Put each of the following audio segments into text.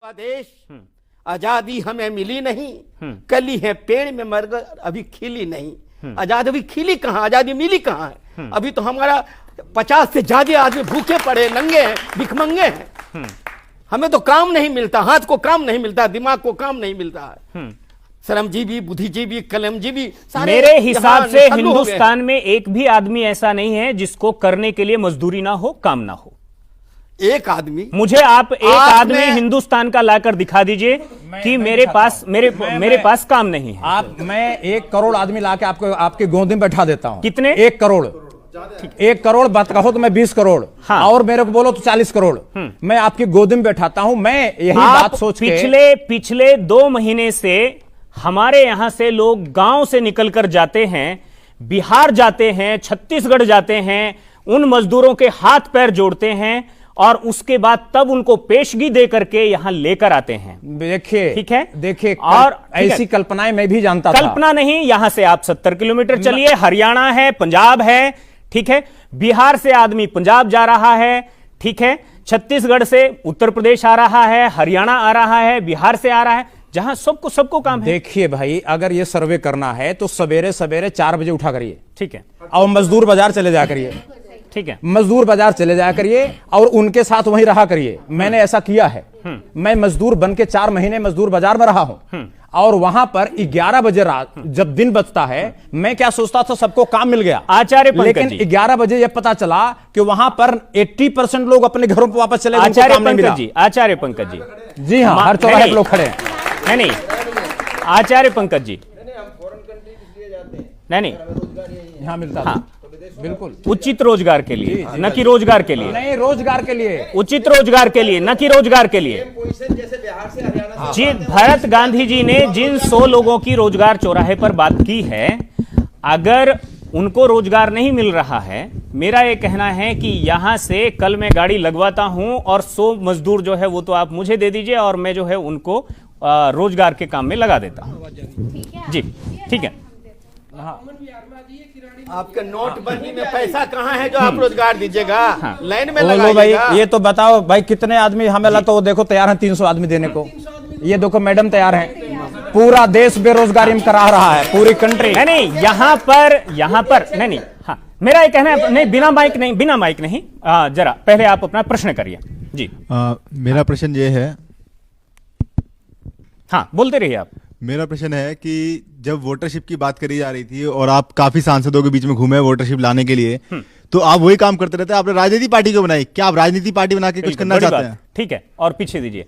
देश आजादी हमें मिली नहीं, कली है पेड़ में मगर अभी खिली नहीं। आजादी अभी खिली कहाँ, आजादी मिली कहाँ है? अभी तो हमारा 50 से ज्यादा आदमी भूखे पड़े, नंगे हैं, भिखमंगे हैं। हमें तो काम नहीं मिलता, हाथ को काम नहीं मिलता, दिमाग को काम नहीं मिलता है। श्रमजीवी, बुद्धिजीवी, कलमजीवी मेरे हिसाब से हिंदुस्तान में एक भी आदमी ऐसा नहीं है जिसको करने के लिए मजदूरी ना हो, काम ना हो। एक आदमी, मुझे आप एक आदमी हिंदुस्तान का लाकर दिखा दीजिए कि मेरे पास काम नहीं है। मैं 1 करोड़ आदमी लाके आपको आपकी गोद में बैठा देता हूं। कितने? 1 करोड़। 1 करोड़ बात कहो तो मैं 20 करोड़। हाँ। और मेरे को बोलो तो 40 करोड़। मैं आपकी गोद में बैठाता हूं। मैं यही बात सोच के पिछले 2 महीने से हमारे यहां से लोग गांव से निकलकर जाते हैं, बिहार जाते हैं, छत्तीसगढ़ जाते हैं, उन मजदूरों के हाथ पैर जोड़ते हैं और उसके बाद तब उनको पेशगी दे करके यहां लेकर आते हैं। देखिए, ठीक है, देखिए, और ऐसी कल्पनाएं मैं भी जानता था। कल्पना नहीं, यहां से आप 70 किलोमीटर चलिए, हरियाणा है, पंजाब है, ठीक है, बिहार से आदमी पंजाब जा रहा है, ठीक है, छत्तीसगढ़ से उत्तर प्रदेश आ रहा है, हरियाणा आ रहा है, बिहार से आ रहा है, जहां सबको काम है। देखिए भाई, अगर ये सर्वे करना है तो सवेरे सवेरे 4 बजे उठा करिए, ठीक है, और मजदूर बाजार चले जाया करिए, ठीक है, मजदूर बाजार चले जाया करिए और उनके साथ वहीं रहा करिए। मैंने ऐसा किया है। मैं मजदूर बन के 4 महीने मजदूर बाजार में रहा हूं और वहां पर 11 बजे रात जब दिन बचता है, मैं क्या सोचता था सबको काम मिल गया, आचार्य पंकज लेकिन जी, 11 बजे यह पता चला कि वहां पर 80% लोग अपने घरों पर वापस चले गए। आचार्य पंकज जी हाँ, हर चौराहे पर लोग खड़े हैं। नहीं, आचार्य पंकज जी, नहीं, यहाँ मिलता था। बिल्कुल उचित रोजगार के लिए, न कि रोजगार के लिए। नहीं, रोजगार के लिए, उचित रोजगार के लिए, न कि रोजगार के लिए। जी, भरत गांधी जी ने जिन 100 लोगों की रोजगार चौराहे पर बात की है, अगर उनको रोजगार नहीं मिल रहा है, मेरा यह कहना है कि यहां से कल मैं गाड़ी लगवाता हूं और 100 मजदूर जो है वो तो आप मुझे दे दीजिए और मैं जो है उनको रोजगार के काम में लगा देता हूं। जी, ठीक है। आपके नोटबंदी में पैसा कहाँ है जो आप रोजगार दीजिएगा? हाँ। लाइन में लगाइएगा। भाई ये तो बताओ भाई, कितने आदमी हमें लगता वो देखो तैयार हैं 300 आदमी देने को। ये देखो मैडम तैयार हैं। पूरा देश बेरोजगारी में करा रहा है, पूरी कंट्री। नहीं, यहाँ पर नहीं, हाँ, मेरा ये कहना है, नहीं, बिना माइक नहीं, जरा पहले आप अपना प्रश्न करिए। जी, मेरा प्रश्न ये है, हाँ, बोलते रहिए आप। मेरा प्रश्न है कि जब वोटरशिप की बात करी जा रही थी और आप काफी सांसदों के बीच में घूमे वोटरशिप लाने के लिए, तो आप वही काम करते रहते हैं। आपने राजनीति पार्टी को बनाई, क्या आप राजनीति पार्टी बना के कुछ करना चाहते हैं? ठीक है, और पीछे दीजिए,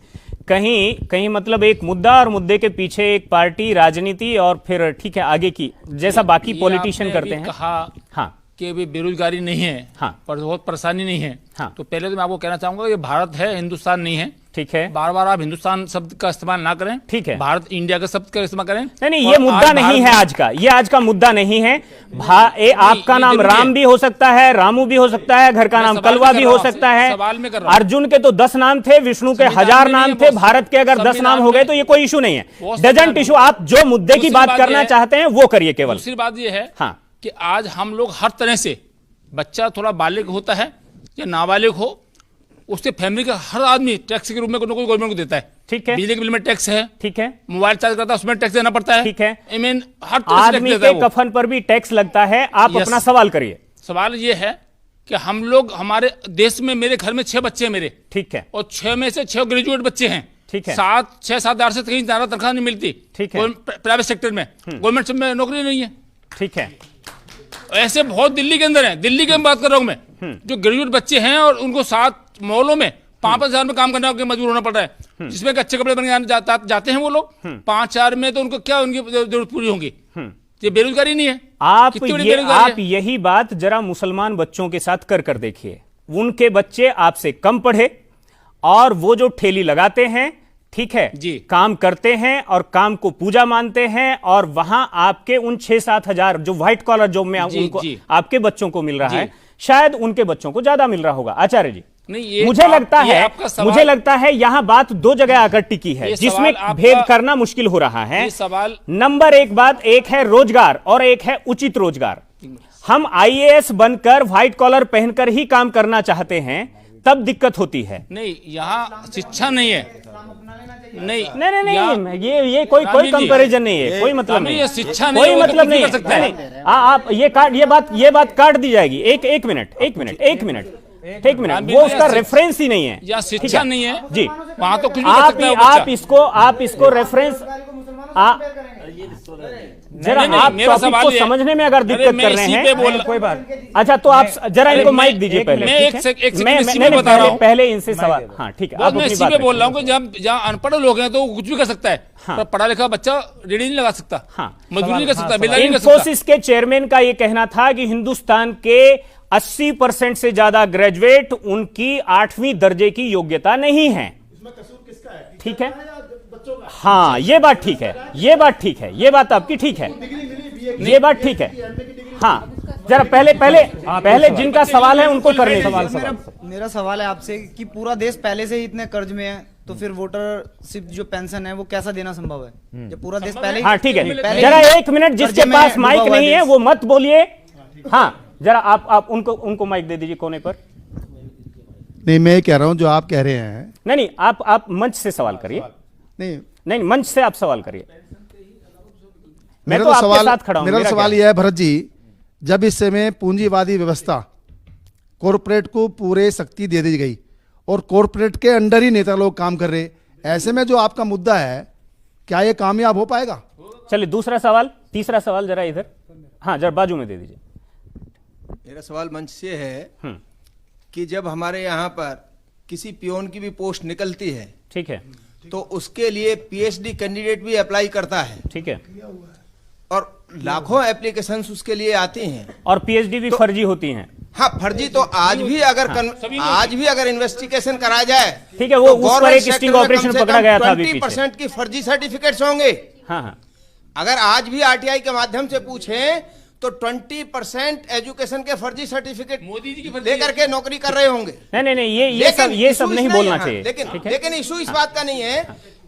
कहीं मतलब एक मुद्दा और मुद्दे के पीछे एक पार्टी, राजनीति और फिर ठीक है आगे की, जैसा बाकी पॉलिटिशियन करते हैं। कहा हाँ कि अभी बेरोजगारी नहीं है, हाँ, पर बहुत परेशानी नहीं है। हाँ, तो पहले तो मैं आपको कहना चाहूंगा ये भारत है, हिंदुस्तान नहीं है। ठीक है, बार बार आप हिंदुस्तान शब्द का इस्तेमाल ना करें। ठीक है, भारत इंडिया का शब्द का इस्तेमाल करें। नहीं, ये मुद्दा नहीं है आज का, ये आज का मुद्दा नहीं है। आपका नाम राम भी हो सकता है, रामू भी हो सकता है, घर का नाम कलवा भी हो सकता है। अर्जुन के तो 10 नाम थे, विष्णु के 1000 नाम थे, भारत के अगर 10 नाम हो गए तो ये कोई इशू नहीं है। Doesn't issue. आप जो मुद्दे की बात करना चाहते हैं वो करिए केवल। दूसरी बात ये है, हाँ, कि आज हम लोग हर तरह से, बच्चा थोड़ा बालिग होता है या नाबालिग हो, उसके फैमिली का हर आदमी टैक्स के रूप में कोई गवर्नमेंट को देता है। ठीक है, बिजली के बिल में टैक्स है, ठीक है, मोबाइल चार्ज करता है उसमें टैक्स देना पड़ता है, ठीक है, आई मीन हर तरह से आदमी के कफन पर भी टैक्स लगता है। आप अपना सवाल करिए। सवाल ये है कि हम लोग, हमारे देश में, मेरे घर में 6 बच्चे हैं मेरे, ठीक है, और 6 में से 6 ग्रेजुएट बच्चे हैं। ठीक है, 6-7 से कहीं ज्यादा तनख्वाह नहीं मिलती। ठीक है, प्राइवेट सेक्टर में, गवर्नमेंट में नौकरी नहीं है। ठीक है, ऐसे बहुत दिल्ली के अंदर है, दिल्ली की बात कर रहा हूं मैं, जो ग्रेजुएट बच्चे हैं और उनको 7 मॉलों में 5,000 में काम करने के मजबूर होना पड़ रहा है, जिसमें अच्छे कपड़े बन के जाते हैं वो लोग। 5-4 में तो उनको क्या, उनकी जरूरत पूरी होगी? ये बेरोजगारी नहीं है? आप यही बात जरा मुसलमान बच्चों के साथ कर देखिए। उनके बच्चे आपसे कम पढ़े और वो जो ठेली लगाते हैं, ठीक है जी, काम करते हैं और काम को पूजा मानते हैं, और वहां आपके उन 6-7 हजार जो व्हाइट कॉलर जॉब में उनको, आपके बच्चों को मिल रहा है, शायद उनके बच्चों को ज्यादा मिल रहा होगा। आचार्य जी, नहीं, मुझे लगता है यहां बात 2 जगह आकर टिकी है जिसमें भेद करना मुश्किल हो रहा है। सवाल नंबर 1 बात, एक है रोजगार और एक है उचित रोजगार। हम IAS बनकर व्हाइट कॉलर पहनकर ही काम करना चाहते हैं, तब दिक्कत होती है। नहीं, यहाँ शिक्षा नहीं है। नहीं नहीं, ये कोई रामजी जी, कंपैरिजन नहीं है, कोई मतलब रामजी, नहीं, ये शिक्षा नहीं कोई है, वो तो मतलब कुछ भी नहीं कर सकता है। नहीं, आप ये बात काट दी जाएगी। एक मिनट रामजी वो जी, उसका या रेफरेंस ही नहीं है, या ठीक शिक्षा नहीं है जी। वहां तो कुछ भी कर सकता है वो बच्चा। आप इसको रेफरेंस जरा नहीं, आप मेरा टॉपिक सवाल को ये है- समझने में अगर अरे दिक्कत मैं कर रहे इसी हैं पे बोल- कोई बात अच्छा, तो आप जरा इनको माइक दीजिए पहले। मैं ठीक एक है? सेकंड मैं इसी में बता रहा हूँ। पहले इनसे सवाल, हाँ ठीक है, बस आप मैं अपनी इसी बात पे बोल रखें। रहा हूँ कि जहाँ अनपढ़ लोग हैं तो वो कुछ भी कर सकता है, पर पढ़ा लिखा बच्चा रेडी नहीं लगा सकता, हाँ। मजदूरी नहीं कर सकता, बेलदारी नहीं कर सकता। इन्फोसिस के चेयरमैन का यह कहना था कि हिंदुस्तान के 80% से ज्यादा ग्रेजुएट उनकी 8वीं दर्जे की योग्यता नहीं है। ठीक है, हाँ ये बात ठीक है, ये बात आपकी ठीक है, ये बात ठीक है। हाँ जरा पहले जिनका सवाल है उनको करने दीजिए। मेरा सवाल है आपसे कि पूरा देश पहले से ही इतने कर्ज में है, तो फिर वोटरशिप जो पेंशन है वो कैसा देना संभव है जब पूरा देश पहले हाँ ठीक है, पहले जरा ही एक मिनट, जिसके कर्जे में पास डूबा माइक हुआ नहीं है देश। वो मत बोलिए। हाँ जरा आप उनको माइक दे दीजिए कोने पर। नहीं, मैं कह रहा हूं जो आप कह रहे हैं। नहीं आप मंच से सवाल करिए। नहीं मंच से आप सवाल करिए। मैं तो आपके साथ खड़ा हूं। मेरा सवाल यह है भरत जी, जब इस समय पूंजीवादी व्यवस्था कॉरपोरेट को पूरे शक्ति दे दी गई और कॉरपोरेट के अंडर ही नेता लोग काम कर रहे, ऐसे में जो आपका मुद्दा है क्या ये कामयाब हो पाएगा? चलिए तीसरा सवाल जरा इधर, हाँ जरा बाजू में दे दीजिए। मेरा सवाल मंच से है कि जब हमारे यहाँ पर किसी पियोन की भी पोस्ट निकलती है, ठीक है, तो उसके लिए पीएचडी कैंडिडेट भी अप्लाई करता है ठीक है, और लाखों एप्लीकेशंस उसके लिए आती हैं। और पीएचडी भी फर्जी होती हैं। हाँ, फर्जी तो आज भी अगर इन्वेस्टिगेशन करा जाए, ठीक है, वो उस पर एक स्टिंग ऑपरेशन पकड़ा गया था अभी पीछे। 20% की फर्जी सर्टिफिकेट्स होंगे। हाँ अगर आज भी आरटीआई के माध्यम से पूछें तो 20% एजुकेशन के फर्जी सर्टिफिकेट मोदी जी की फर्जी लेकर के नौकरी कर रहे होंगे। नहीं ये लेकिन सब issue नहीं इस बोलना हाँ, चाहिए। लेकिन इशू इस बात का नहीं है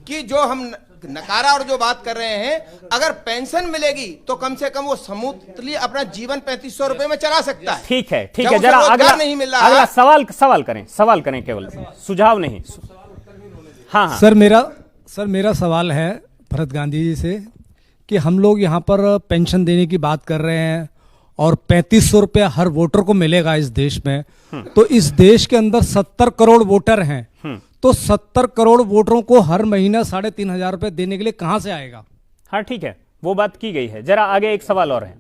कि जो हम नकारा और जो बात कर रहे हैं, अगर पेंशन मिलेगी तो कम से कम वो समूली अपना जीवन 3500 रुपए में चला सकता है। ठीक है जब उसे जरा रोजगार नहीं मिल रहा अगला सवाल करें केवल, सुझाव नहीं। हाँ सर मेरा सवाल है भरत गांधी जी से कि हम लोग यहाँ पर पेंशन देने की बात कर रहे हैं और 3500 रुपया हर वोटर को मिलेगा इस देश में, तो इस देश के अंदर 70 करोड़ वोटर हैं, तो 70 करोड़ वोटरों को हर महीना 3500 रुपए देने के लिए कहां से आएगा? हाँ ठीक है, वो बात की गई है। जरा आगे एक सवाल और है।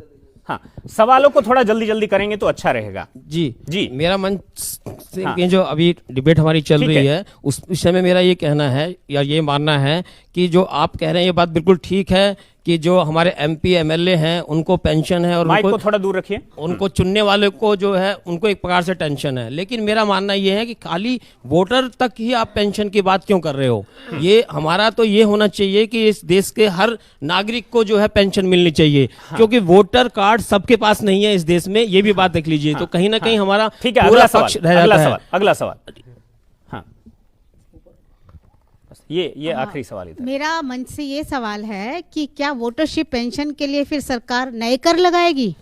हाँ सवालों को थोड़ा जल्दी करेंगे तो अच्छा रहेगा। जी मेरा मंच से जो अभी डिबेट हमारी चल रही है उस विषय में मेरा ये कहना है या ये मानना है कि जो आप कह रहे हैं ये बात बिल्कुल ठीक है कि जो हमारे एमपी एमएलए हैं उनको पेंशन है और माइक को थोड़ा दूर रखिए। उनको चुनने वाले को जो है उनको एक प्रकार से टेंशन है, लेकिन मेरा मानना ये है कि खाली वोटर तक ही आप पेंशन की बात क्यों कर रहे हो? ये हमारा तो ये होना चाहिए कि इस देश के हर नागरिक को जो है पेंशन मिलनी चाहिए, क्योंकि वोटर कार्ड सबके पास नहीं है इस देश में, ये भी बात देख लीजिए। तो कहीं ना कहीं हमारा ठीक है, पूरा पक्ष रह जाता है। अगला सवाल हाँ ये आखिरी सवाल है। मेरा मंच से ये सवाल है कि क्या वोटरशिप पेंशन के लिए फिर सरकार नए कर लगाएगी?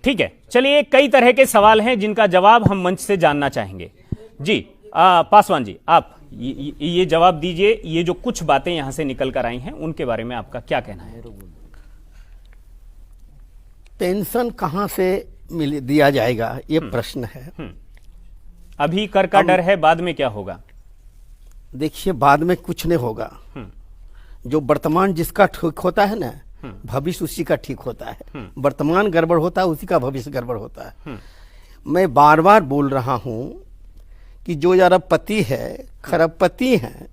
ठीक है, चलिए कई तरह के सवाल हैं जिनका जवाब हम मंच से जानना चाहेंगे। जी पासवान जी, आप ये जवाब दीजिए। ये जो कुछ बातें यहां से निकल कर आई हैं उनके बारे में आपका क्या कहना है? पेंशन कहां से दिया जाएगा ये प्रश्न है। अभी कर का डर है, बाद में क्या होगा? देखिए, बाद में कुछ नहीं होगा। जो वर्तमान जिसका ठीक होता है ना, भविष्य उसी का ठीक होता है। वर्तमान गड़बड़ होता है, उसी का भविष्य गड़बड़ होता है। मैं बार बार बोल रहा हूं कि जो अरबपति है, खरबपति हैं,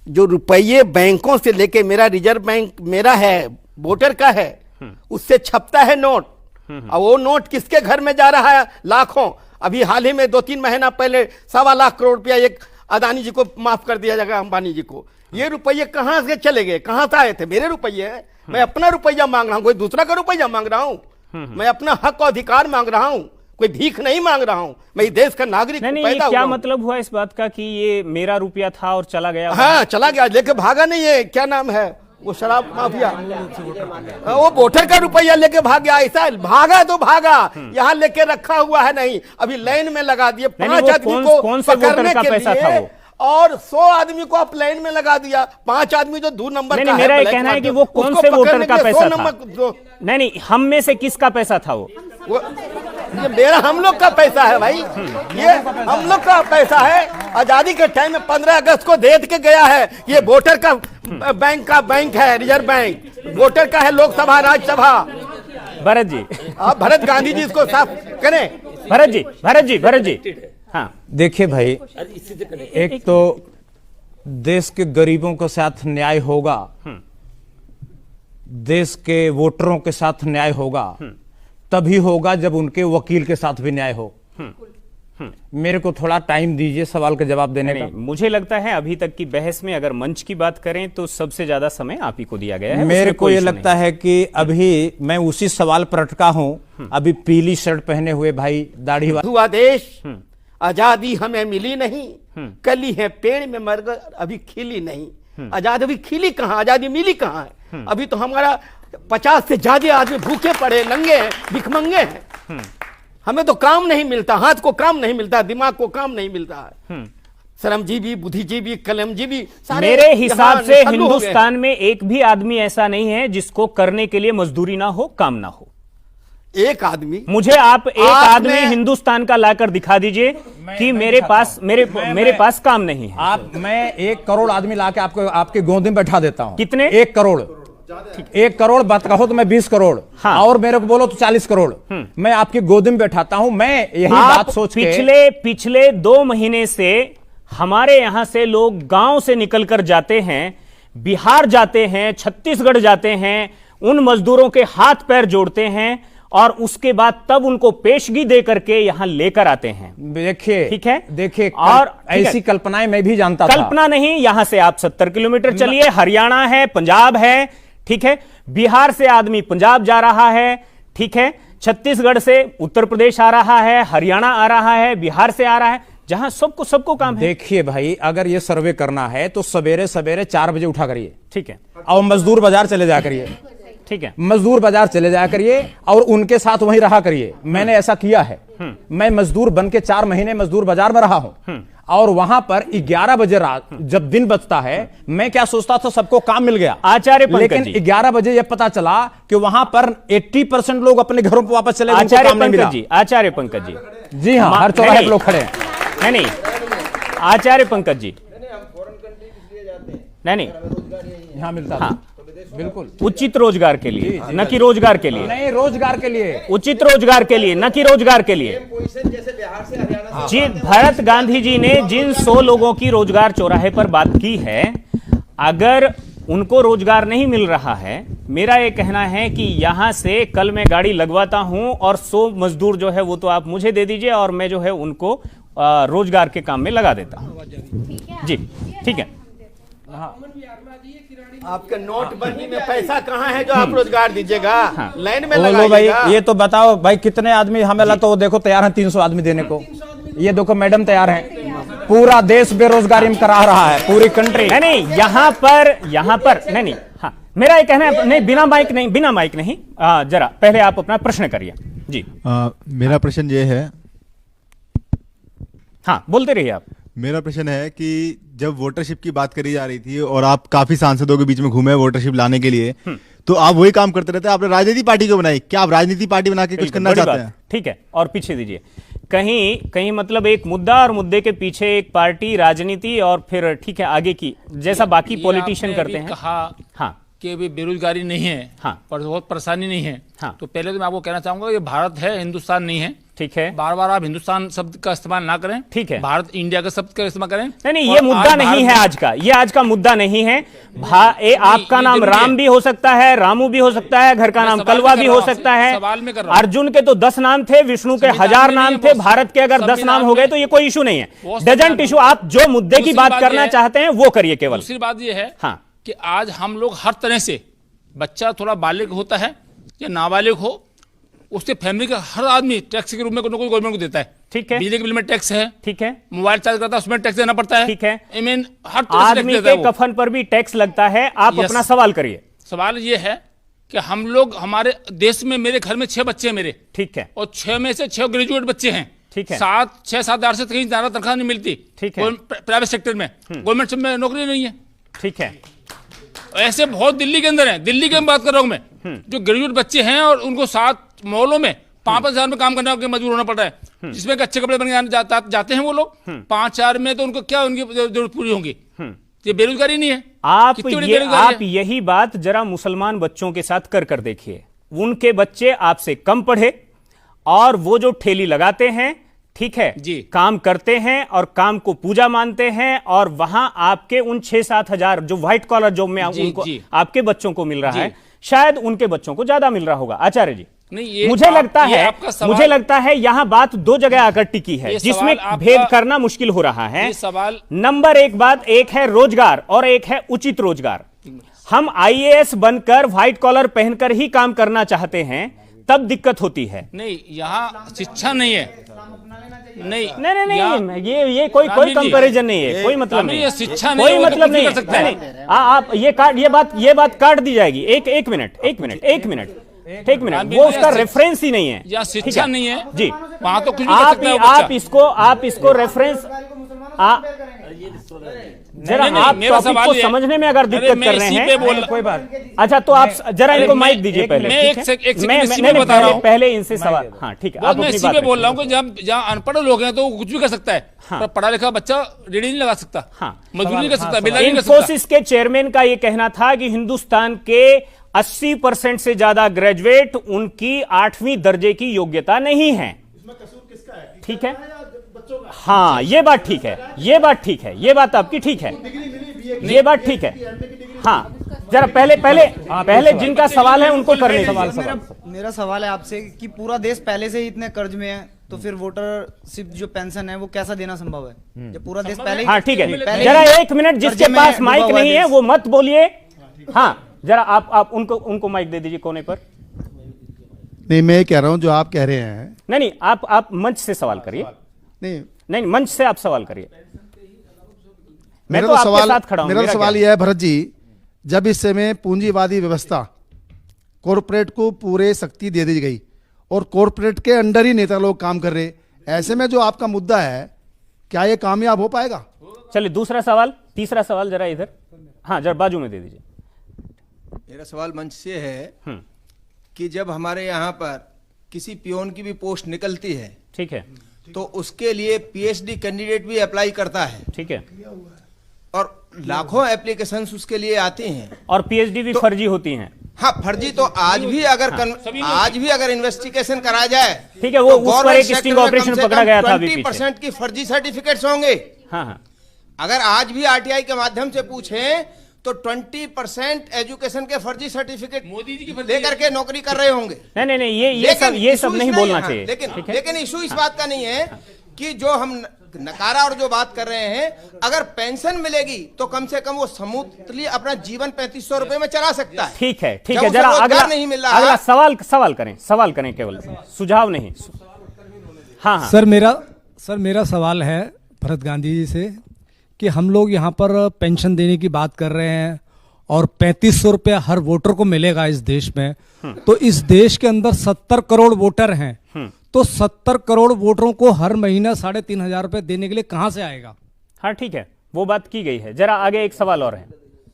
जो रुपये बैंकों से लेके, मेरा रिजर्व बैंक मेरा है, वोटर का है, उससे छपता है नोट, और वो नोट किसके घर में जा रहा है? लाखों। अभी हाल ही में 2-3 महीना पहले 1.25 लाख करोड़ रुपया एक अदानी जी को माफ कर दिया जाएगा, अंबानी जी को। ये रुपये कहां से चले गए? कहां से आए थे? मेरे रुपये हैं। मैं अपना रुपया मांग रहा हूं, कोई दूसरा का रुपया मांग रहा हूं। मैं अपना हक और अधिकार मांग रहा हूं, कोई भीख नहीं मांग रहा हूं। मैं देश का नागरिक पैदा क्या हुआ। मतलब हुआ इस बात का कि ये मेरा रुपया था और चला गया? हाँ, चला गया, लेके भागा नहीं है। क्या नाम है वो शराब माफिया? वो वोटर का रुपया लेके भाग गया। ऐसा भागा तो भागा, यहाँ लेके रखा हुआ है नहीं। अभी लाइन में लगा दिए 5 आदमी को कौन से वोटर का पैसा था वो? और 100 आदमी को आप लाइन में लगा दिया, 5 आदमी जो 2 नंबर नहीं, का नहीं, मेरा ये ब्लैक कहना है कि मार्केट, वो कौन उसको से वोटर पकड़ने का के लिए 100 पैसा था? नंबर नहीं, हम में से किसका पैसा था वो? ये मेरा हम लोग का पैसा है भाई, ये हम लोग का पैसा है। आजादी के टाइम में 15 अगस्त को दे के गया है। ये वोटर का बैंक है, रिजर्व बैंक वोटर का है, लोकसभा राज्यसभा। भरत जी, आप भरत गांधी जी इसको साफ करें। भरत जी, हाँ देखिए भाई, एक तो देश के गरीबों के साथ न्याय होगा, देश के वोटरों के साथ न्याय होगा, तभी होगा जब उनके वकील के साथ भी न्याय हो। मेरे को थोड़ा टाइम दीजिए सवाल का जवाब देने का। मुझे लगता है अभी तक की बहस में अगर मंच की बात करें तो सबसे ज्यादा समय आप ही को दिया गया है। मेरे को ये लगता है कि अभी मैं उसी सवाल पर अटका हूं। अभी पीली शर्ट पहने हुए भाई दाढ़ी हुआ देश, आजादी हमें मिली नहीं, कली है पेड़ में मर गए अभी खिली नहीं। आजादी अभी खिली कहां, आजादी मिली कहां है? अभी तो हमारा 50 से ज्यादा आदमी भूखे पड़े, नंगे हैं, भिखमंगे हैं। हमें तो काम नहीं मिलता, हाथ को काम नहीं मिलता, दिमाग को काम नहीं मिलता है। श्रमजीवी, बुद्धिजीवी, कलमजीवी सारे मेरे हिसाब से निठल्लू हो गए। हिंदुस्तान में एक भी आदमी ऐसा नहीं है जिसको करने के लिए मजदूरी ना हो, काम ना हो। एक आदमी, मुझे आप एक आदमी हिंदुस्तान का लाकर दिखा दीजिए कि मेरे पास काम नहीं है। मैं 1 करोड़ आदमी लाके आपको आपके गोद में बैठा देता हूं। कितने? 1 करोड़। 1 करोड़ बात कहो तो मैं 20 करोड़, हाँ। और मेरे को बोलो तो 40 करोड़। मैं आपकी गोद में बैठाता हूं। मैं यही बात सोच के पिछले 2 महीने से हमारे यहां से लोग गांव से निकलकर जाते हैं, बिहार जाते हैं, छत्तीसगढ़ जाते हैं, उन मजदूरों के हाथ पैर जोड़ते हैं और उसके बाद तब उनको पेशगी दे करके यहां लेकर आते हैं। देखिए, ठीक है, देखिए, और ऐसी कल्पनाएं मैं भी जानता था। कल्पना नहीं, यहां से आप 70 किलोमीटर चलिए, हरियाणा है, पंजाब है, ठीक है, बिहार से आदमी पंजाब जा रहा है, ठीक है, छत्तीसगढ़ से उत्तर प्रदेश आ रहा है, हरियाणा आ रहा है, बिहार से आ रहा है, जहां सबको काम है। देखिए भाई, अगर ये सर्वे करना है तो सवेरे सवेरे 4 बजे उठा करिए, ठीक है, और मजदूर बाजार चले जा करिए, ठीक है, मजदूर बाजार चले जाया करिए और उनके साथ वहीं रहा करिए। मैंने ऐसा किया है। मैं मजदूर बन के 4 महीने मजदूर बाजार में रहा हूं, और वहां पर 11 बजे रात जब दिन बचता है, मैं क्या सोचता था सबको काम मिल गया, आचार्य पंकज लेकिन जी, 11 बजे यह पता चला कि वहां पर 80% लोग अपने घरों पर वापस चले गए, उनको आचार्य काम नहीं मिला। पंकज जी, आचार्य पंकज जी, जी हाँ, हर चौराहे पे लोग खड़े हैं। नहीं, आचार्य पंकज जी, नहीं, यहाँ मिलता हाँ, बिल्कुल उचित रोजगार के लिए, न कि रोजगार के लिए, नहीं, रोजगार के लिए, उचित रोजगार के लिए, न कि रोजगार के लिए। जैसे बिहार से हरियाणा जी, भरत गांधी जी ने जिन 100 लोगों की रोजगार चौराहे पर बात की है, अगर उनको रोजगार नहीं मिल रहा है, मेरा यह कहना है कि यहां से कल मैं गाड़ी लगवाता हूं और 100 मजदूर जो है वो तो आप मुझे दे दीजिए और मैं जो है उनको रोजगार के काम में लगा देता हूं। जी, ठीक है। आपके नोटबंदी में पैसा कहाँ है जो आप रोजगार दीजिएगा? लाइन में बोलो भाई, लगाइएगा। ये तो बताओ भाई, कितने आदमी हमें लगा तो देखो तैयार हैं 300 आदमी देने को। ये देखो मैडम तैयार हैं। पूरा देश बेरोजगारी में करा रहा है, पूरी कंट्री। नहीं, यहाँ पर नहीं, हाँ, मेरा ये कहना है, नहीं, बिना माइक नहीं, जरा पहले आप अपना प्रश्न करिए। जी, मेरा प्रश्न ये है, हाँ, बोलते रहिए आप। मेरा प्रश्न है कि जब वोटरशिप की बात करी जा रही थी और आप काफी सांसदों के बीच में घूमे वोटरशिप लाने के लिए, तो आप वही काम करते रहते हैं। आपने राजनीति पार्टी को बनाई, क्या आप राजनीति पार्टी बना के कुछ करना चाहते हैं? ठीक है, और पीछे दीजिए, कहीं मतलब एक मुद्दा और मुद्दे के पीछे एक पार्टी, राजनीति और फिर ठीक है आगे की, जैसा बाकी पॉलिटिशियन करते हैं। कहा हाँ, कि अभी बेरोजगारी नहीं है, हाँ, पर बहुत परेशानी नहीं है। हाँ, तो पहले तो मैं आपको कहना चाहूंगा ये भारत है, हिंदुस्तान नहीं है। ठीक है, बार बार आप हिंदुस्तान शब्द का इस्तेमाल ना करें। ठीक है, भारत इंडिया का शब्द का इस्तेमाल करें। नहीं, ये मुद्दा नहीं है आज का, ये आज का मुद्दा नहीं है। आपका नाम राम भी हो सकता है, रामू भी हो सकता है, घर का नाम कलवा भी हो सकता है। अर्जुन के तो 10 नाम थे, विष्णु के 1000 नाम थे, भारत के अगर 10 नाम हो गए तो ये कोई इशू नहीं है। Doesn't issue. आप जो मुद्दे की बात करना चाहते हैं वो करिए केवल। दूसरी बात ये है, हाँ, कि आज हम लोग हर तरह से, बच्चा थोड़ा बालिग होता है या नाबालिग हो, उसके फैमिली का हर आदमी टैक्स के रूप में कोई गवर्नमेंट को देता है। ठीक है, बिजली के बिल में टैक्स है, ठीक है, मोबाइल चार्ज करता है उसमें टैक्स देना पड़ता है, ठीक है, आई मीन हर तरह से आदमी के कफन पर भी टैक्स लगता है। आप अपना सवाल करिए। सवाल ये है कि हम लोग, हमारे देश में, मेरे घर में 6 बच्चे हैं मेरे, ठीक है, और 6 में से 6 ग्रेजुएट बच्चे हैं, ठीक है। 7-6-7 से कहीं ज्यादा तनख्वाह नहीं मिलती। ठीक है। प्राइवेट सेक्टर में, गवर्नमेंट में नौकरी नहीं है। ठीक है। ऐसे बहुत दिल्ली के अंदर है, दिल्ली की बात कर रहा हूं मैं, जो ग्रेजुएट बच्चे हैं और उनको 7 मॉलों में 5-5 हजार में काम करने के मजबूर होना पड़ रहा है, जिसमें अच्छे कपड़े बन के जाते हैं वो लोग 5-4 में, तो उनको क्या उनकी जरूरत पूरी होगी? ये बेरोजगारी नहीं है? आप यही बात जरा मुसलमान बच्चों के साथ कर देखिए। उनके बच्चे आपसे कम पढ़े और वो जो ठेली लगाते हैं, ठीक है जी, काम करते हैं और काम को पूजा मानते हैं, और वहां आपके उन 6-7 हजार जो व्हाइट कॉलर जॉब में उनको आपके बच्चों को मिल रहा है, शायद उनके बच्चों को ज्यादा मिल रहा होगा। आचार्य जी, नहीं, मुझे लगता है यहां बात दो जगह आकर टिकी है जिसमें भेद करना मुश्किल हो रहा है। सवाल नंबर एक बात, एक है रोजगार और एक है उचित रोजगार। हम आईएएस बनकर व्हाइट कॉलर पहनकर ही काम करना चाहते हैं, तब दिक्कत होती है। नहीं, यहाँ शिक्षा नहीं है। नहीं, ये कोई कंपैरिजन नहीं है, कोई मतलब नहीं, शिक्षा कोई मतलब नहीं है। आप ये बात काट दी जाएगी। एक मिनट, वो उसका रेफरेंस ही नहीं है, या शिक्षा नहीं है जी। वहां तो कुछ भी आप इसको रेफरेंस जरा आप टॉपिक को समझने में अगर दिक्कत कर रहे हैं, कोई बात। अच्छा, तो आप जरा इनको माइक दीजिए पहले। मैं पहले इनसे सवाल, हाँ ठीक है, मैं इसी पे बोल रहा हूँ कि जहाँ अनपढ़ लोग हैं तो कुछ भी कर सकता है, पर पढ़ा लिखा बच्चा रेडी नहीं लगा सकता, मजदूरी नहीं कर सकता, इन्फोसिस के चेयरमैन का ये कहना था कि हिंदुस्तान के 80% से ज्यादा ग्रेजुएट उनकी 8वीं दर्जे की योग्यता नहीं है। ठीक है, हाँ, ये बात ठीक है, ये बात आपकी ठीक है, ये बात ठीक है। हाँ, जरा पहले जिनका सवाल है उनको करने सवाल। मेरा सवाल है आपसे कि पूरा देश पहले से ही इतने कर्ज में है, तो फिर वोटरशिप जो पेंशन है वो कैसा देना संभव है जब पूरा देश पहले? हाँ ठीक है, जरा 1 मिनट, जिसके पास माइक नहीं है वो मत बोलिए। हाँ, जरा आप उनको माइक दे दीजिए कोने पर। नहीं, मैं कह रहा हूं जो आप कह रहे हैं। नहीं, आप मंच से सवाल करिए। नहीं, मंच से आप सवाल करिए। मैं तो आपके साथ खड़ा हूं। मेरा सवाल यह है भरत जी, जब इस समय पूंजीवादी व्यवस्था कॉरपोरेट को पूरे शक्ति दे दी गई और कॉरपोरेट के अंडर ही नेता लोग काम कर रहे, ऐसे में जो आपका मुद्दा है, क्या ये कामयाब हो पाएगा? चलिए तीसरा सवाल जरा इधर, हाँ जरा बाजू में दे दीजिए। मेरा सवाल मंच से है कि जब हमारे यहाँ पर किसी पियोन की भी पोस्ट निकलती है, ठीक है, तो उसके लिए पीएचडी कैंडिडेट भी अप्लाई करता है, ठीक है, और लाखों एप्लीकेशंस उसके लिए आती हैं, और पीएचडी भी फर्जी होती हैं। हाँ, फर्जी तो आज भी अगर इन्वेस्टिगेशन कराया जाए, ठीक है, वो उस पर एक स्टिंग ऑपरेशन पकड़ा गया था, 20% की फर्जी सर्टिफिकेट्स होंगे। हाँ, अगर आज भी आरटीआई के माध्यम से पूछें तो 20% एजुकेशन के फर्जी सर्टिफिकेट मोदी जी की लेकर के नौकरी कर रहे होंगे। नहीं, ये सब नहीं बोलना चाहिए। लेकिन इशू इस बात का नहीं है कि जो हम नकारा और जो बात कर रहे हैं, अगर पेंशन मिलेगी तो कम से कम वो समूहतली अपना जीवन 3500 रुपए में चला सकता है। ठीक है, जरा अगला सवाल करें, केवल सुझाव नहीं। हाँ, सर मेरा सवाल है भरत गांधी जी से कि हम लोग यहाँ पर पेंशन देने की बात कर रहे हैं और 3500 रुपया हर वोटर को मिलेगा इस देश में, तो इस देश के अंदर 70 करोड़ वोटर हैं, तो 70 करोड़ वोटरों को हर महीना 3500 रुपए देने के लिए कहां से आएगा? हाँ ठीक है, वो बात की गई है। जरा आगे एक सवाल और है।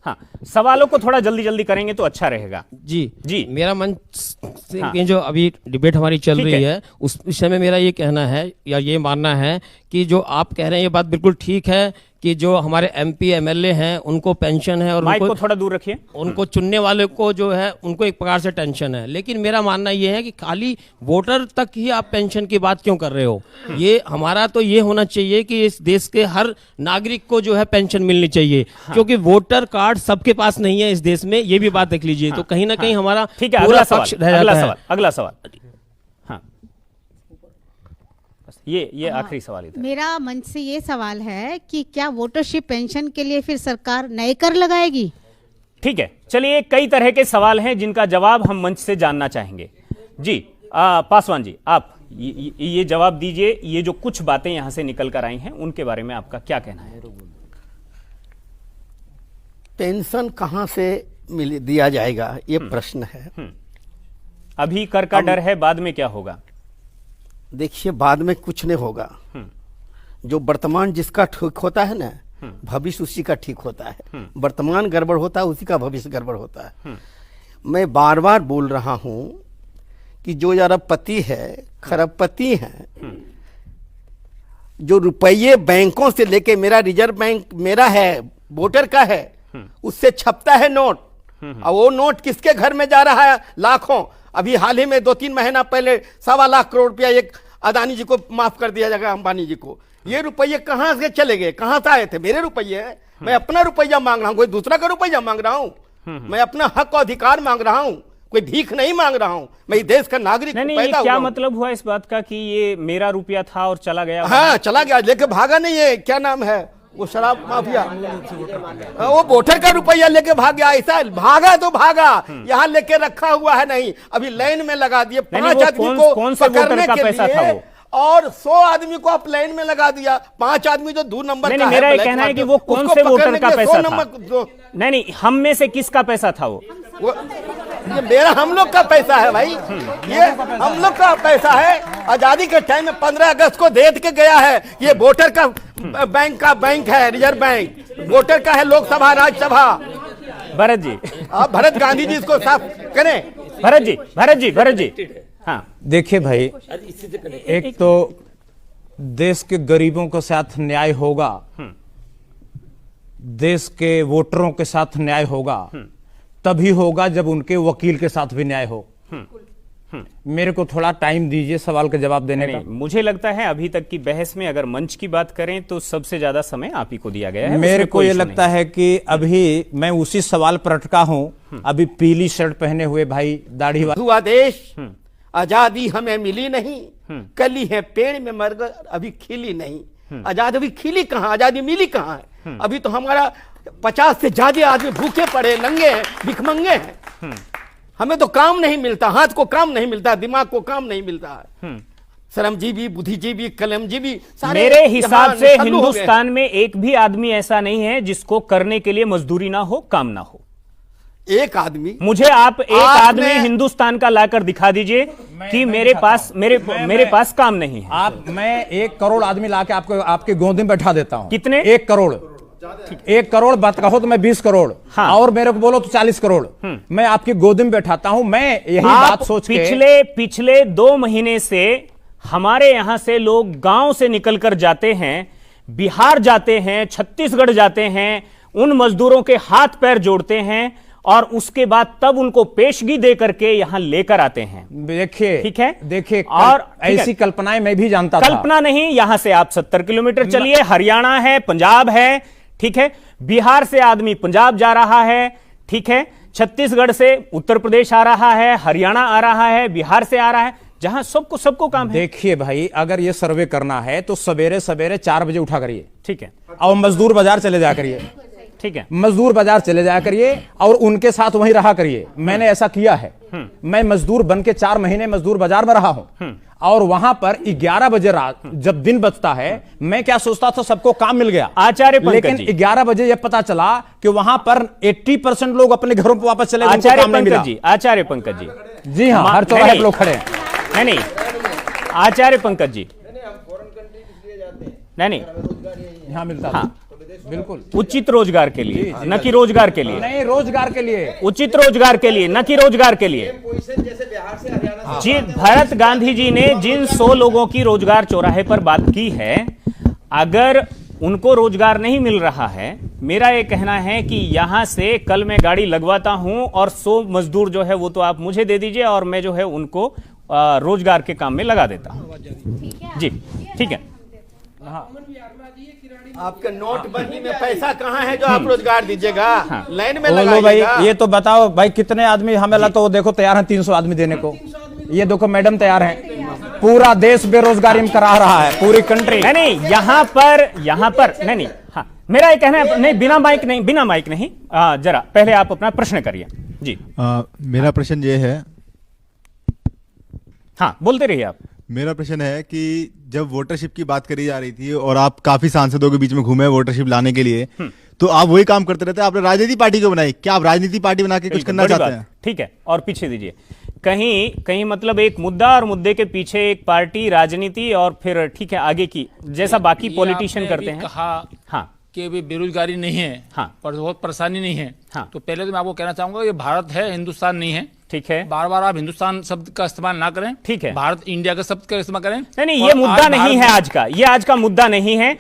हाँ, सवालों को थोड़ा जल्दी करेंगे तो अच्छा रहेगा। जी, मेरा मंच से जो अभी डिबेट हमारी चल रही है उस विषय में मेरा ये कहना है या ये मानना है कि जो आप कह रहे हैं ये बात बिल्कुल ठीक है कि जो हमारे एमपी एमएलए हैं उनको पेंशन है और माइक को थोड़ा दूर रखिए, उनको चुनने वाले को जो है उनको एक प्रकार से टेंशन है। लेकिन मेरा मानना ये है कि खाली वोटर तक ही आप पेंशन की बात क्यों कर रहे हो? ये हमारा तो ये होना चाहिए कि इस देश के हर नागरिक को जो है पेंशन मिलनी चाहिए, क्योंकि वोटर कार्ड सबके पास नहीं है इस देश में, ये भी बात देख लीजिए। तो कहीं ना कहीं हमारा ठीक है, अगला सवाल। ये आखिरी सवाल है। मेरा मंच से ये सवाल है कि क्या वोटरशिप पेंशन के लिए फिर सरकार नए कर लगाएगी? ठीक है, चलिए, कई तरह के सवाल हैं जिनका जवाब हम मंच से जानना चाहेंगे। जी, पासवान जी, आप ये जवाब दीजिए। ये जो कुछ बातें यहां से निकल कर आई हैं उनके बारे में आपका क्या कहना है? पेंशन कहां से दिया जाएगा, ये प्रश्न है। अभी कर का डर है, बाद में क्या होगा? देखिए बाद में कुछ नहीं होगा। जो वर्तमान जिसका ठीक होता है ना, भविष्य उसी का ठीक होता है। वर्तमान गड़बड़ होता है, उसी का भविष्य गड़बड़ होता है। मैं बार बार बोल रहा हूं कि जो अरबपति है, खरबपति है, जो रुपये बैंकों से लेके, मेरा रिजर्व बैंक मेरा है, वोटर का है, उससे छपता है नोट, और वो नोट किसके घर में जा रहा है? लाखों। अभी हाल ही में 2-3 महीना पहले 1.25 लाख करोड़ रुपया एक अदानी जी को माफ कर दिया जाएगा, अंबानी जी को। ये रुपये कहां से चले गए, कहां से आए थे? मेरे रुपये हैं। मैं अपना रुपया मांग रहा हूं, कोई दूसरा का रुपया मांग रहा हूं। मैं अपना हक और अधिकार मांग रहा हूं, कोई भीख नहीं मांग रहा हूं। मैं इस देश का नागरिक नहीं, पैदा क्या हुआ हूं। मतलब हुआ इस बात का कि ये मेरा रुपया था और चला गया? हाँ, चला गया, लेके भागा नहीं है। क्या नाम है वो शराब माफिया? वो वोटर का रुपया लेके भाग गया। ऐसा भागा तो भागा, यहाँ लेके रखा हुआ है नहीं। अभी लाइन में लगा दिए 5 आदमी को कौन से वोटर का पैसा था वो? और 100 आदमी को आप लाइन में लगा दिया। 5 आदमी जो 2 नंबर का है, मेरा ये कहना है कि वो कौन से वोटर का पैसा था? नहीं, हम में से किसका पैसा था वो? ये मेरा, हम लोग का पैसा है भाई। ये हम लोग का पैसा है। आजादी के टाइम में 15 अगस्त को दे के गया है। ये वोटर का बैंक है, रिजर्व बैंक वोटर का है। लोकसभा, राज्यसभा। भरत जी, आप भरत गांधी जी इसको साफ करें। भरत जी। हाँ, देखिए भाई, एक तो देश के गरीबों के साथ न्याय होगा, देश के वोटरों के साथ न्याय होगा, तभी होगा जब उनके वकील के साथ भी न्याय हो। मेरे को थोड़ा टाइम दीजिए सवाल का जवाब देने का। मुझे लगता है अभी तक की बहस में अगर मंच की बात करें तो सबसे ज्यादा समय आप ही को दिया गया है। मेरे को ये लगता है कि अभी मैं उसी सवाल पर अटका हूं। अभी पीली शर्ट पहने हुए भाई, दाढ़ी वाला। हुआ देश, आजादी हमें मिली नहीं, कली है पेड़ में मगर अभी खिली नहीं। आजादी अभी खिली कहां, आजादी मिली कहां है? अभी तो हमारा 50 से ज्यादा आदमी भूखे पड़े, नंगे हैं, भिखमंगे हैं। हमें तो काम नहीं मिलता, हाथ को काम नहीं मिलता, दिमाग को काम नहीं मिलता है। श्रमजीवी, बुद्धिजीवी, कलमजीवी सारे मेरे हिसाब से निसल्लू हो गए। हिंदुस्तान में एक भी आदमी ऐसा नहीं है जिसको करने के लिए मजदूरी ना हो, काम ना हो। एक आदमी, मुझे आप एक आदमी हिंदुस्तान का लाकर दिखा दीजिए कि मेरे पास काम नहीं है। मैं 1 करोड़ आदमी लाके आपको आपके गोद में बैठा देता हूं। कितने? 1 करोड़। 1 करोड़ बात कहो तो मैं 20 करोड़। हाँ। और मेरे को बोलो तो 40 करोड़। मैं आपकी गोद में बैठाता हूं। मैं यही बात सोच के पिछले 2 महीने से हमारे यहां से लोग गांव से निकलकर जाते हैं, बिहार जाते हैं, छत्तीसगढ़ जाते हैं, उन मजदूरों के हाथ पैर जोड़ते हैं और उसके बाद तब उनको पेशगी दे करके यहां लेकर आते हैं। देखिए, ठीक है, देखिए, और ऐसी कल्पनाएं मैं भी जानता था। कल्पना नहीं, यहां से आप 70 किलोमीटर चलिए, हरियाणा है, पंजाब है, ठीक है, बिहार से आदमी पंजाब जा रहा है, ठीक है, छत्तीसगढ़ से उत्तर प्रदेश आ रहा है, हरियाणा आ रहा है, बिहार से आ रहा है, जहां सबको काम है। देखिए भाई, अगर ये सर्वे करना है तो सवेरे 4 बजे उठा करिए, ठीक है, और मजदूर बाजार चले जाया करिए। ठीक है, मजदूर बाजार चले जाया करिए और उनके साथ वहीं रहा करिए। मैंने ऐसा किया है। मैं मजदूर बन के 4 महीने मजदूर बाजार में रहा हूं, और वहां पर 11 बजे रात जब दिन बचता है, मैं क्या सोचता था सबको काम मिल गया, आचार्य पंकज लेकिन जी, 11 बजे यह पता चला कि वहां पर 80% लोग अपने घरों पर वापस चले गए। आचार्य पंकज जी, जी हाँ, हर चौराहे पर लोग खड़े हैं। नहीं, आचार्य पंकज जी, नहीं, यहाँ मिलता है। हाँ, बिल्कुल उचित रोजगार के लिए, न कि रोजगार के लिए। नहीं, रोजगार के लिए, उचित रोजगार के लिए, न कि रोजगार के लिए। जैसे बिहार से हरियाणा जी, भरत गांधी जी ने जिन 100 लोगों की रोजगार चौराहे पर बात की है, अगर उनको रोजगार नहीं मिल रहा है, मेरा यह कहना है कि यहां से कल मैं गाड़ी लगवाता हूं और 100 मजदूर जो है वो तो आप मुझे दे दीजिए और मैं जो है उनको रोजगार के काम में लगा देता हूं। जी, ठीक है। आपके नोटबंदी में पैसा कहाँ है जो आप रोजगार दीजिएगा? लाइन में बोलो भाई, लगाइएगा। ये तो बताओ भाई, कितने आदमी हमें लगा तो देखो तैयार हैं 300 आदमी देने को। ये देखो मैडम तैयार हैं। पूरा देश बेरोजगारी में करा रहा है, पूरी कंट्री। नहीं, यहाँ पर नहीं, हाँ, मेरा ये कहना है, नहीं, बिना माइक नहीं, जरा पहले आप अपना प्रश्न करिए। जी, मेरा प्रश्न ये है, हाँ, बोलते रहिए आप। मेरा प्रश्न है कि जब वोटरशिप की बात करी जा रही थी और आप काफी सांसदों के बीच में घूमे वोटरशिप लाने के लिए, तो आप वही काम करते रहते हैं। आपने राजनीति पार्टी को बनाई, क्या आप राजनीति पार्टी बना के कुछ बिल्कुल, करना बड़ी चाहते बात। हैं? ठीक है, और पीछे दीजिए। कहीं कहीं मतलब एक मुद्दा और मुद्दे के पीछे एक पार्टी, राजनीति और फिर ठीक है आगे की, जैसा बाकी ये पॉलिटिशियन आपने करते अभी हैं। कहा हाँ कि अभी बेरोजगारी नहीं है, हाँ। पर बहुत परेशानी नहीं है। हाँ। तो पहले तो मैं आपको कहना चाहूंगा ये भारत है, हिंदुस्तान नहीं है। ठीक है, बार बार आप हिंदुस्तान शब्द का इस्तेमाल ना करें। ठीक है। भारत इंडिया का शब्द का इस्तेमाल करें। नहीं नहीं, और ये मुद्दा आज नहीं भारत है में- आज का, ये आज का मुद्दा नहीं है।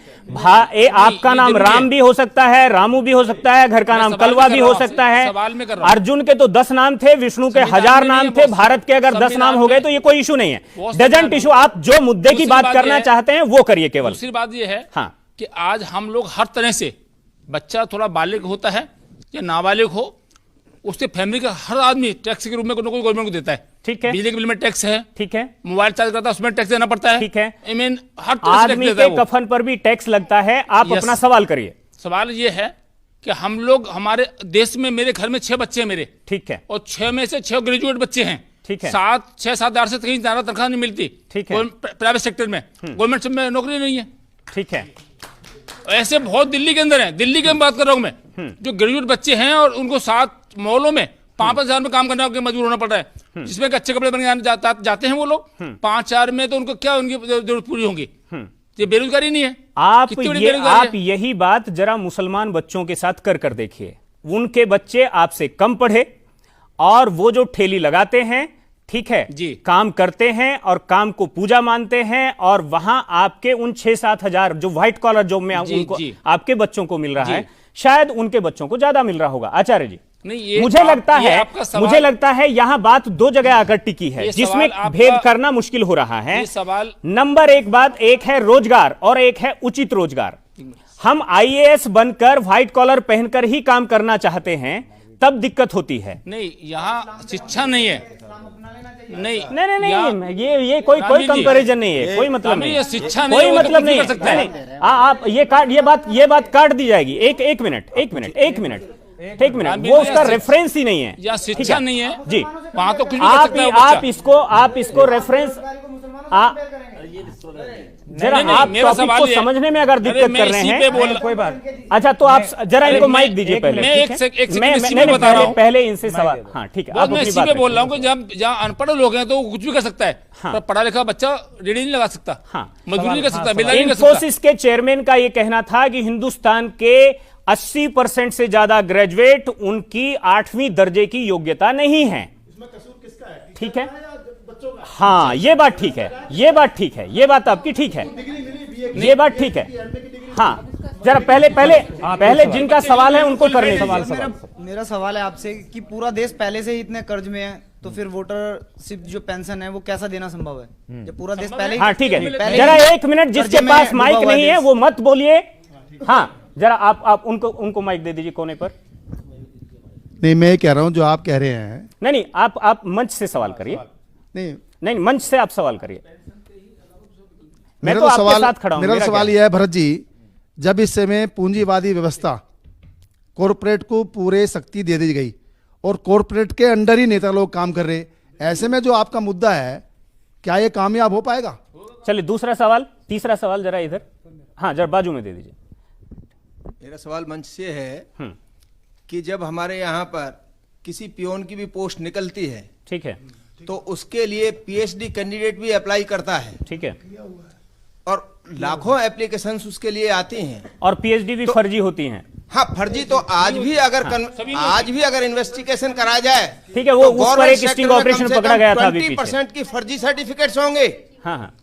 आपका ये नाम जरूरी राम है। भी हो सकता है, रामू भी हो सकता है, घर का मैं नाम सवाल कलवा में भी कर हो रहा हूं सकता आपसे, है। सवाल में कर रहा हूं। अर्जुन के तो 10 नाम थे, विष्णु के संविधान 1000 में नाम नहीं थे, है, वो भारत के अगर 10 संविधान नाम हो गए में- तो ये कोई इशू नहीं है। वो डजंट संविधान इशू। आप जो मुद्दे की दूसरी बात बात करना ये है- चाहते हैं वो करिए केवल। दूसरी बात ये है हाँ। कि आज हम लोग हर तरह से, बच्चा थोड़ा बालिग होता है या नाबालिग हो, उससे फैमिली का हर आदमी टैक्स के रूप में कोई ना कोई गवर्नमेंट को देता है। ठीक है, बिजली के बिल में टैक्स है, ठीक है, मोबाइल चार्ज करता है उसमें टैक्स देना पड़ता है। ठीक है। आई मीन हर तरह से आदमी टैक्स देता के है वो। कफन पर भी टैक्स लगता है। आप Yes. अपना सवाल करिए। सवाल ये है कि हम लोग, हमारे देश में, मेरे घर में 6 बच्चे हैं मेरे, ठीक है, और 6 में से 6 ग्रेजुएट बच्चे हैं। ठीक है। 6-7 से कहीं ज्यादा तनख्वाह नहीं मिलती। ठीक है। प्राइवेट सेक्टर में, गवर्नमेंट में नौकरी नहीं है। ठीक है, ऐसे बहुत दिल्ली के अंदर है, दिल्ली की बात कर रहा हूं मैं, जो ग्रेजुएट बच्चे हैं और उनको 7 मॉलों में 5-5 हजार में काम करने के मजबूर होना पड़ रहा है, जिसमें कि अच्छे कपड़े बन जाते हैं वो लोग 5-4 में, तो उनको क्या उनकी जरूरत पूरी होगी? ये बेरोजगारी नहीं है? कितनी बड़ी बेरोजगारी आप है? यही बात जरा मुसलमान बच्चों के साथ कर देखिए। उनके बच्चे आपसे कम पढ़े और वो जो ठेली लगाते हैं, ठीक है जी, काम करते हैं और काम को पूजा मानते हैं, और वहां आपके उन 6-7 हजार जो व्हाइट कॉलर जॉब में जी, उनको जी। आपके बच्चों को मिल रहा जी। है, शायद उनके बच्चों को ज्यादा मिल रहा होगा। आचार्य जी, नहीं, ये मुझे लगता है यहां बात 2 जगह आकर टिकी है, ये जिसमें सवाल आपका- भेद करना मुश्किल हो रहा है। ये सवाल नंबर 1 बात, एक है रोजगार और एक है उचित रोजगार। हम IAS बनकर व्हाइट कॉलर पहनकर ही काम करना चाहते हैं, तब दिक्कत होती है। नहीं, यहाँ शिक्षा नहीं है। नहीं नहीं यहाँ- ये कोई रामजी जी, कंपैरिजन नहीं है, कोई मतलब रामजी, नहीं ये है, शिक्षा नहीं कोई है, वो तो मतलब कुछ भी नहीं कर है। सकता है। नहीं, आप ये बात काट दी जाएगी। एक मिनट रामजी, वो यहाँ उसका शिक्षा- रेफरेंस ही नहीं है। या ठीक शिक्षा नहीं है जी, वहां तो कुछ भी कर सकता है वो आप इसको रेफरेंस जरा नहीं, नहीं, आप मेरा टॉपिक सवाल को ये है- समझने में अगर अरे दिक्कत मैं कर रहे इसी हैं, पे बोल- कोई बात। अच्छा तो आप जरा अरे इनको मैं- माइक दीजिए पहले। मैं ठीक एक है? सेकंड इसी मैं पे बता रहा हूं। पहले इनसे सवाल, हाँ ठीक है, बस आप मैं अपनी इसी बात पे बोल रखिए। रहा हूँ कि जहाँ अनपढ़ लोग हैं तो वो कुछ भी कर सकता है, हाँ। पर पढ़ा लिखा बच्चा रेडी नहीं लगा सकता, हाँ। मजदूरी नहीं कर सकता, बेलदारी नहीं कर सकता। इंफोसिस के चेयरमैन का यह कहना था कि हिंदुस्तान के 80% से ज्यादा ग्रेजुएट उनकी 8वीं दर्जे की योग्यता नहीं है। ठीक है, हाँ ये बात ठीक है, ये बात आपकी ठीक है, ये बात ठीक है। हाँ जरा पहले जिनका सवाल है उनको करने दीजिए। मेरा सवाल है आपसे कि पूरा देश पहले से ही इतने कर्ज में है, तो फिर वोटरशिप जो पेंशन है वो कैसा देना संभव है जब पूरा देश पहले ही हाँ ठीक है, पहले जरा ही 1 मिनट, जिसके कर्जे में पास डूबा माइक हुआ नहीं है देश। वो मत बोलिए। हाँ जरा आप उनको माइक दे दीजिए कोने पर। नहीं, मैं कह रहा हूं जो आप कह रहे हैं। नहीं आप मंच से सवाल करिए। नहीं मंच से आप सवाल करिए। मैं तो आपके साथ खड़ा हूं। मेरा सवाल क्या? यह है भरत जी, जब इस समय पूंजीवादी व्यवस्था कॉरपोरेट को पूरे शक्ति दे दी गई और कॉरपोरेट के अंडर ही नेता लोग काम कर रहे, ऐसे में जो आपका मुद्दा है क्या ये कामयाब हो पाएगा? चलिए तीसरा सवाल जरा इधर, हाँ जरा बाजू में दे दीजिए। मेरा सवाल मंच से है कि जब हमारे यहाँ पर किसी पियोन की भी पोस्ट निकलती है, ठीक है, तो उसके लिए पीएचडी कैंडिडेट भी अप्लाई करता है, ठीक है, और लाखों एप्लीकेशंस उसके लिए आती हैं, और पीएचडी भी फर्जी होती हैं। हाँ फर्जी तो आज भी अगर इन्वेस्टिगेशन कराया जाए, ठीक है, वो उस पर एक स्टिंग ऑपरेशन पकड़ा गया था अभी पीछे। 20% की फर्जी सर्टिफिकेट्स होंगे। हाँ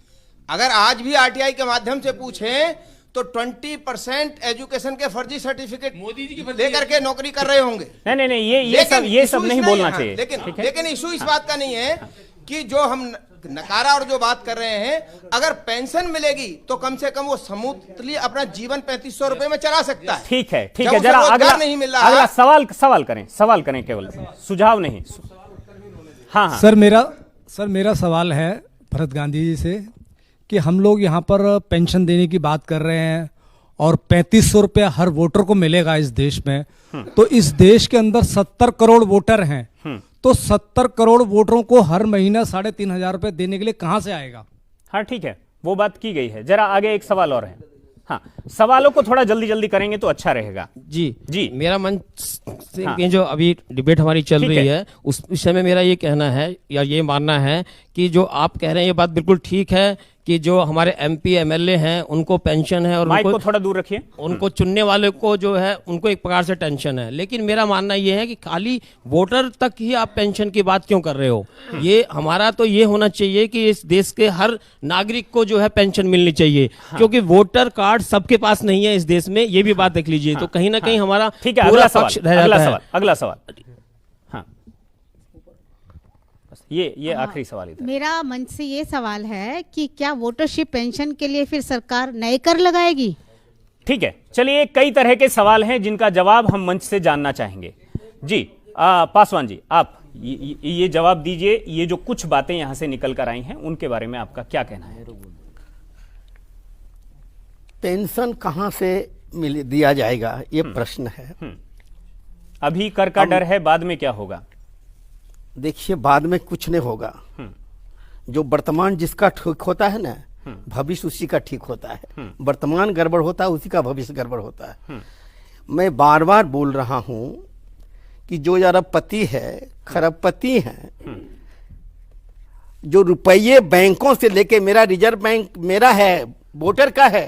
अगर आज भी आरटीआई के माध्यम से पूछें तो 20% एजुकेशन के फर्जी सर्टिफिकेट मोदी जी की फर्जी लेकर के नौकरी कर रहे होंगे। नहीं ये लेकिन सब इशू नहीं इस बोलना हाँ, चाहिए। ठीक है? लेकिन इशू इस बात का नहीं है कि जो हम नकारा और जो बात कर रहे हैं, अगर पेंशन मिलेगी तो कम से कम वो समूली अपना जीवन 3500 रुपए में चला सकता है। ठीक है, जब जरा उसे रोजगार अगला नहीं मिल रहा अगला सवाल करें केवल, सुझाव नहीं। हाँ सर मेरा सवाल है भरत गांधी जी से कि हम लोग यहाँ पर पेंशन देने की बात कर रहे हैं और 3500 रुपया हर वोटर को मिलेगा इस देश में, तो इस देश के अंदर 70 करोड़ वोटर हैं, तो 70 करोड़ वोटरों को हर महीना 3500 रुपए देने के लिए कहां से आएगा? हाँ ठीक है, वो बात की गई है। जरा आगे एक सवाल और है। हाँ, सवालों को थोड़ा जल्दी जल्दी करेंगे तो अच्छा रहेगा। जी मेरा मन से हाँ। जो अभी डिबेट हमारी चल ठीक रही है। है उस विषय में मेरा ये कहना है या ये मानना है कि जो आप कह रहे हैं ये बात बिल्कुल ठीक है कि जो हमारे एमपी एमएलए हैं उनको पेंशन है और माइक उनको को थोड़ा दूर रखिए। उनको चुनने वाले को जो है उनको एक प्रकार से टेंशन है, लेकिन मेरा मानना ये है कि खाली वोटर तक ही आप पेंशन की बात क्यों कर रहे हो। ये हमारा तो ये होना चाहिए कि इस देश के हर नागरिक को जो है पेंशन मिलनी चाहिए, क्योंकि वोटर कार्ड सबके पास नहीं है इस देश में, ये भी बात देख लीजिए। तो कहीं ना कहीं हमारा ठीक है, पूरा अगला पक्ष सवाल, रह अगला जाता है। सवाल, अगला सवाल। हाँ, ये आखिरी सवाल इधर। मेरा मन से ये सवाल है कि क्या वोटरशिप पेंशन के लिए फिर सरकार नए कर लगाएगी? ठीक है, चलिए, कई तरह के सवाल हैं जिनका जवाब हम मंच से जानना चाहेंगे। जी पासवान जी, आप ये जवाब दीजिए, ये जो कुछ बातें यहां से निकल कर आई हैं उनके बारे में आपका क्या कहना है? पेंशन कहां से दिया जाएगा, ये प्रश्न है। अभी कर का डर है, बाद में क्या होगा? देखिए, बाद में कुछ नहीं होगा। जो वर्तमान जिसका ठीक होता है ना, भविष्य उसी का ठीक होता है। वर्तमान गड़बड़ होता है, उसी का भविष्य गड़बड़ होता है। मैं बार बार बोल रहा हूं कि जो अरबपति है, खरबपति हैं, जो रुपये बैंकों से लेके, मेरा रिजर्व बैंक मेरा है, वोटर का है,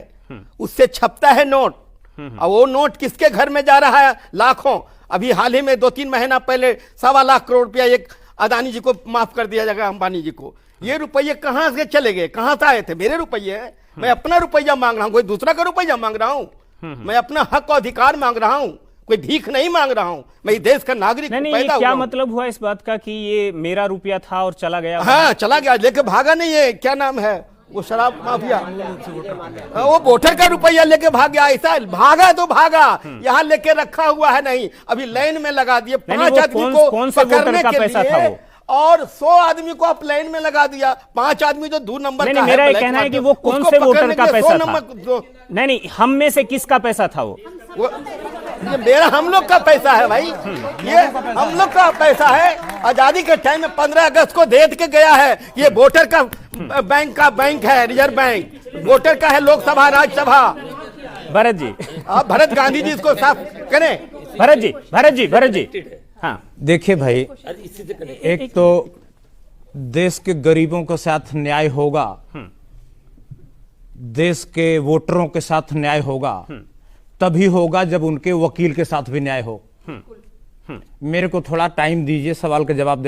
उससे छपता है नोट, और वो नोट किसके घर में जा रहा है? लाखों। अभी हाल ही में 2-3 महीना पहले 1.25 लाख करोड़ रुपया एक अदानी जी को माफ कर दिया जाएगा, अंबानी जी को। ये रुपये कहां से चले गए, कहां से आए थे? मेरे रुपये हैं, मैं अपना रुपया मांग रहा हूं, कोई दूसरा का रुपया मांग रहा हूं। मैं अपना हक और अधिकार मांग रहा हूं, कोई भीख नहीं मांग रहा हूं। मैं इस देश का नागरिक नहीं, पैदा क्या हुआ हूं। मतलब हुआ इस बात का कि ये मेरा रुपया था और चला गया? हाँ, चला गया, लेके भागा नहीं है। क्या नाम है वो शराब माफिया? वो वोटर का रुपया लेके भाग गया। ऐसा भागा तो भागा, यहाँ लेके रखा हुआ है नहीं। अभी लाइन में लगा दिए 5 आदमी को कौन से वोटर पकड़ने का के पैसा लिए, था वो? और 100 आदमी को आप लाइन में लगा दिया। 5 आदमी जो 2 नंबर का है, मेरा ये ब्लैक कहना है मार्केट, कि वो कौन उसको से वोटर पकड़ने का के लिए पैसा 100 था? नंबर नहीं, हम में से किसका पैसा था वो? ये मेरा, हम लोग का पैसा है भाई, ये हम लोग का पैसा है। आजादी के टाइम में 15 अगस्त को दे के गया है। ये वोटर का बैंक है, रिजर्व बैंक वोटर का है। लोकसभा, राज्यसभा। भरत जी, आप भरत गांधी जी इसको साफ करें। भरत जी। हाँ, देखिए भाई, एक तो देश के गरीबों के साथ न्याय होगा, देश के वोटरों के साथ न्याय होगा, तभी होगा जब उनके वकील के साथ भी न्याय हो। मेरे को थोड़ा टाइम दीजिए सवाल का जवाब देने